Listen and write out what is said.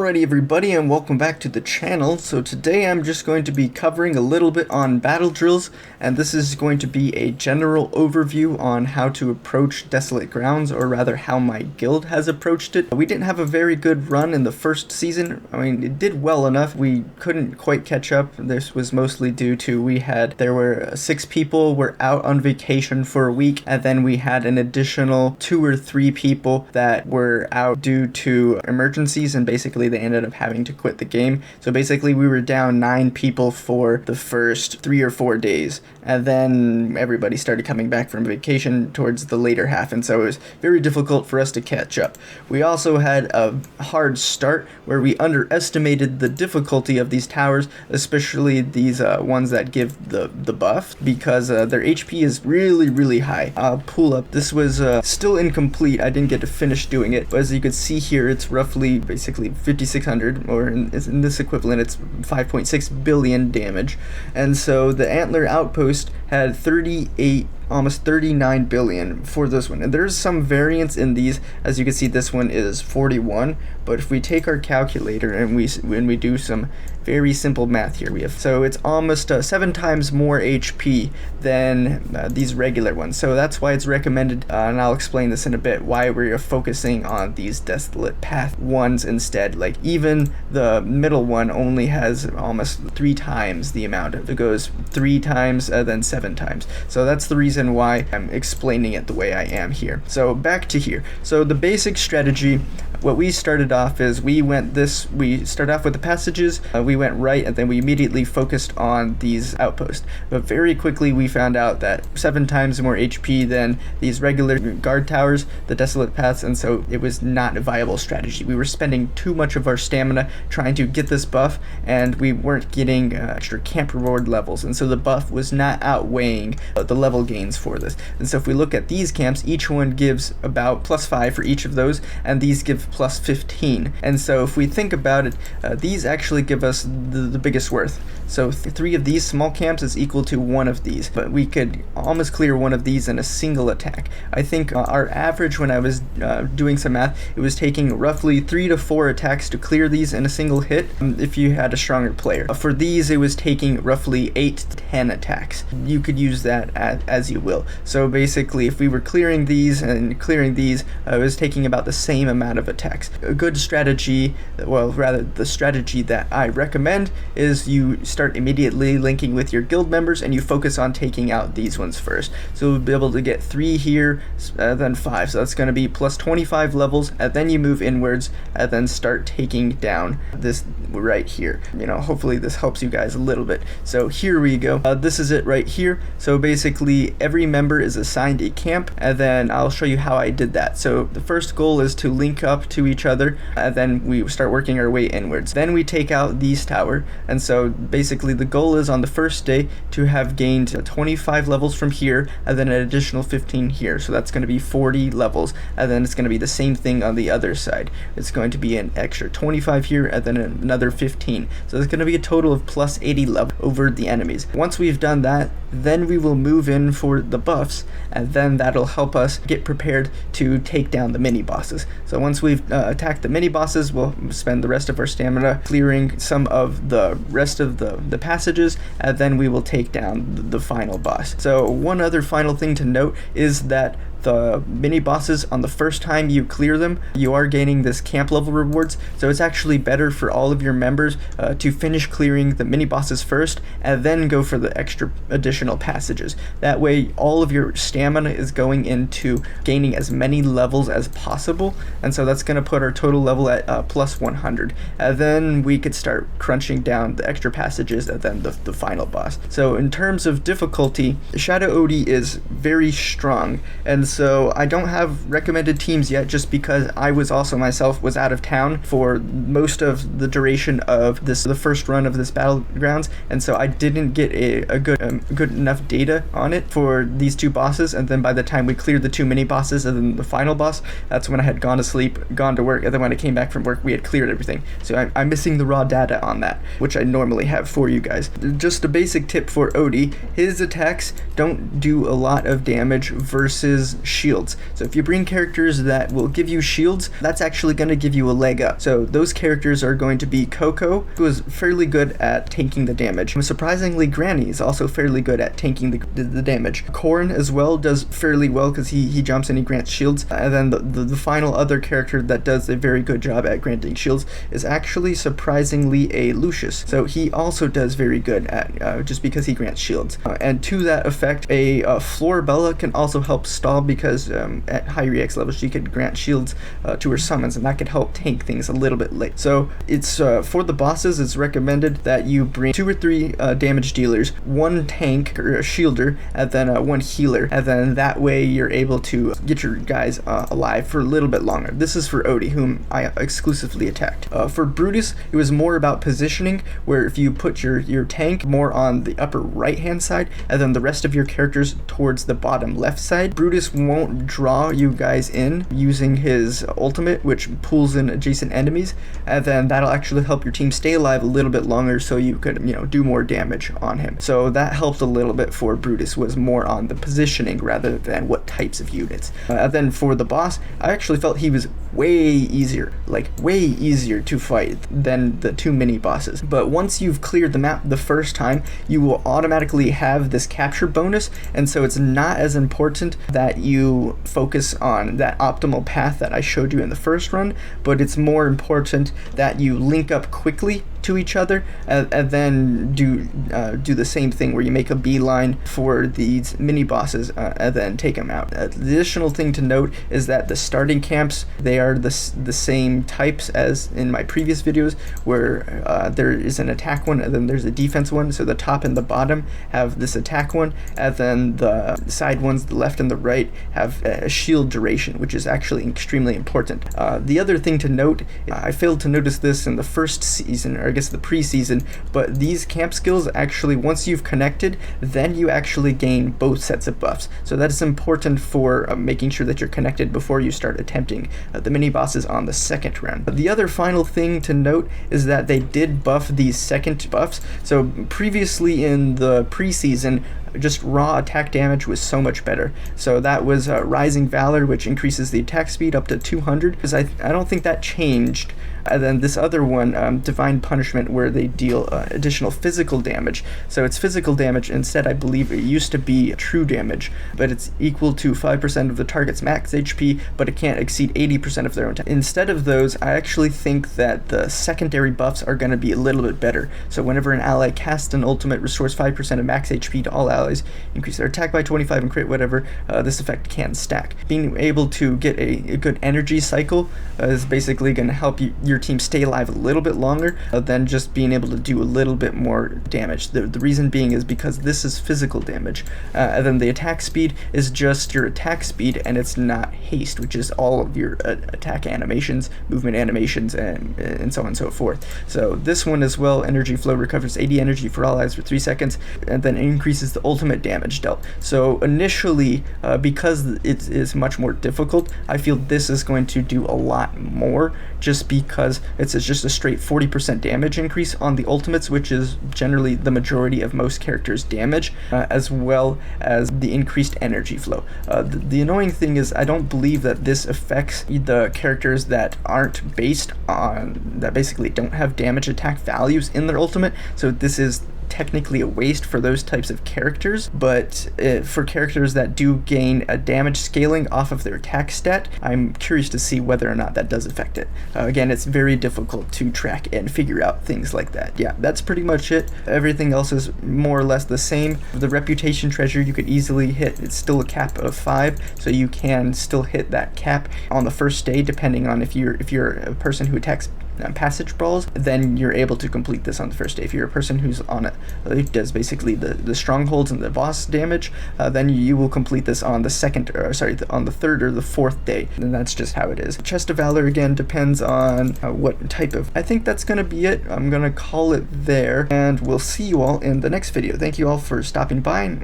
Alrighty everybody, and welcome back to the channel. So today I'm just going to be covering a little bit on battle drills, and this is going to be a general overview on how to approach Desolate Grounds, or rather how my guild has approached it. We didn't have a very good run in the first season. I mean, it did well enough. We couldn't quite catch up. This was mostly due to there were 6 people were out on vacation for a week, and then we had an additional 2 or 3 people that were out due to emergencies, and basically they ended up having to quit the game. So basically we were down 9 people for the first 3 or 4 days, and then everybody started coming back from vacation towards the later half, and so it was very difficult for us to catch up. We also had a hard start where we underestimated the difficulty of these towers, especially these ones that give the buff, because their HP is really high. I'll pull up. This was still incomplete. I didn't get to finish doing it, but as you can see here, it's roughly basically 5,600, or in this equivalent it's 5.6 billion damage. And so the Antler Outpost had 38, almost 39 billion for this one, and there's some variance in these. As you can see, this one is 41, but if we take our calculator and we do some very simple math here, so it's almost 7 times more HP than these regular ones. So that's why it's recommended, and I'll explain this in a bit, why we're focusing on these Desolate Path ones instead. Like, even the middle one only has almost 3 times the amount. It goes 3 times, then 7 times. So that's the reason why I'm explaining it the way I am here. So back to here. So the basic strategy, what we started off is we started off with the passages, we went right, and then we immediately focused on these outposts. But very quickly we found out that 7 times more HP than these regular guard towers, the Desolate Paths, and so it was not a viable strategy. We were spending too much of our stamina trying to get this buff, and we weren't getting extra camp reward levels, and so the buff was not outweighing the level gains for this. And so if we look at these camps, each one gives about +5 for each of those, and these give +15. And so if we think about it, these actually give us the biggest worth. So 3 of these small camps is equal to 1 of these, but we could almost clear 1 of these in a single attack. I think our average, when I was doing some math, it was taking roughly 3 to 4 attacks to clear these in a single hit if you had a stronger player. For these, it was taking roughly 8 to 10 attacks. You could use that as you will. So basically, if we were clearing these and clearing these, it was taking about the same amount of attacks. A good strategy, well, rather the strategy that I recommend, is you start immediately linking with your guild members and you focus on taking out these ones first. So we'll be able to get 3 here, then 5. So that's going to be plus 25 levels, and then you move inwards and then start taking down this right here. Hopefully this helps you guys a little bit. So here we go. This is it right here. So basically every member is assigned a camp, and then I'll show you how I did that. So the first goal is to link up to each other, and then we start working our way inwards. Then we take out these tower, and so basically the goal is on the first day to have gained 25 levels from here, and then an additional 15 here. So that's going to be 40 levels, and then it's going to be the same thing on the other side. It's going to be an extra 25 here, and then another 15. So it's going to be a total of plus 80 levels over the enemies. Once we've done that, then we will move in for the buffs, and then that'll help us get prepared to take down the mini bosses. So once we've attacked the mini bosses, we'll spend the rest of our stamina clearing some of the rest of the passages, and then we will take down the final boss. So one other final thing to note is that the mini bosses, on the first time you clear them, you are gaining this camp level rewards. So it's actually better for all of your members to finish clearing the mini bosses first, and then go for the extra additional passages. That way all of your stamina is going into gaining as many levels as possible, and so that's going to put our total level at plus 100. And then we could start crunching down the extra passages, and then the final boss. So in terms of difficulty, Shadow Odie is very strong, and so I don't have recommended teams yet, just because I was also myself was out of town for most of the duration of the first run of this battlegrounds, and so I didn't get a good enough data on it for these 2 bosses. And then by the time we cleared the 2 mini bosses and then the final boss, that's when I had gone to sleep, gone to work, and then when I came back from work, we had cleared everything. So I'm missing the raw data on that, which I normally have for you guys. Just a basic tip for Odie: his attacks don't do a lot of damage versus shields. So if you bring characters that will give you shields, that's actually going to give you a leg up. So those characters are going to be Coco, who is fairly good at tanking the damage. Surprisingly, Granny is also fairly good at tanking the damage. Corn as well does fairly well because he jumps and he grants shields. And then the final other character that does a very good job at granting shields is actually surprisingly a Lucius. So he also does very good at just because he grants shields. And to that effect, a Florabella can also help stall because at high rex levels she could grant shields to her summons, and that could help tank things a little bit late. So it's for the bosses, it's recommended that you bring 2 or 3 damage dealers, 1 tank or a shielder, and then 1 healer, and then that way you're able to get your guys alive for a little bit longer. This is for Odie, whom I exclusively attacked. For Brutus, it was more about positioning, where if you put your tank more on the upper right hand side and then the rest of your characters towards the bottom left side, Brutus won't draw you guys in using his ultimate, which pulls in adjacent enemies, and then that'll actually help your team stay alive a little bit longer so you could, do more damage on him. So that helped a little bit for Brutus, was more on the positioning rather than what types of units. And then for the boss, I actually felt he was way easier to fight than the 2 mini bosses. But once you've cleared the map the first time, you will automatically have this capture bonus, and so it's not as important that you focus on that optimal path that I showed you in the first run, but it's more important that you link up quickly to each other and then do the same thing where you make a beeline for these mini bosses and then take them out. The additional thing to note is that the starting camps, they are the same types as in my previous videos, where there is an attack one and then there's a defense one. So the top and the bottom have this attack one, and then the side ones, the left and the right, have a shield duration, which is actually extremely important. The other thing to note, I failed to notice this in the first season, or I guess the preseason, but these camp skills actually, once you've connected, then you actually gain both sets of buffs. So that is important for making sure that you're connected before you start attempting the mini bosses on the second round. The other final thing to note is that they did buff these second buffs. So previously in the preseason, just raw attack damage was so much better. So that was Rising Valor, which increases the attack speed up to 200, because I don't think that changed. And then this other one, Divine Punishment, where they deal additional physical damage. So it's physical damage instead. I believe it used to be true damage, but it's equal to 5% of the target's max HP, but it can't exceed 80% of their own attack. Instead of those, I actually think that the secondary buffs are going to be a little bit better. So whenever an ally casts an ultimate, restores 5% of max HP to all allies, increase their attack by 25 and crit whatever, this effect can stack. Being able to get a good energy cycle is basically going to help your team stay alive a little bit longer than just being able to do a little bit more damage. The reason being is because this is physical damage, and then the attack speed is just your attack speed, and it's not haste, which is all of your attack animations, movement animations, and so on and so forth. So this one as well, energy flow, recovers 80 energy for all allies for 3 seconds, and then increases the ultimate damage dealt. So initially, because it is much more difficult, I feel this is going to do a lot more, just because it's just a straight 40% damage increase on the ultimates, which is generally the majority of most characters' damage, as well as the increased energy flow. The annoying thing is I don't believe that this affects the characters that aren't based on, that basically don't have damage attack values in their ultimate, so this is technically a waste for those types of characters, but for characters that do gain a damage scaling off of their attack stat, I'm curious to see whether or not that does affect it. Again, it's very difficult to track and figure out things like that. Yeah, that's pretty much it. Everything else is more or less the same. The reputation treasure you could easily hit. It's still a cap of 5, so you can still hit that cap on the first day, depending on if you're a person who attacks passage brawls, then you're able to complete this on the first day. If you're a person who's on it, who does basically the strongholds and the boss damage, then you will complete this on the on the third or the fourth day, and that's just how it is. Chest of Valor again depends on what type of. I think that's gonna be it. I'm gonna call it there, and we'll see you all in the next video. Thank you all for stopping by.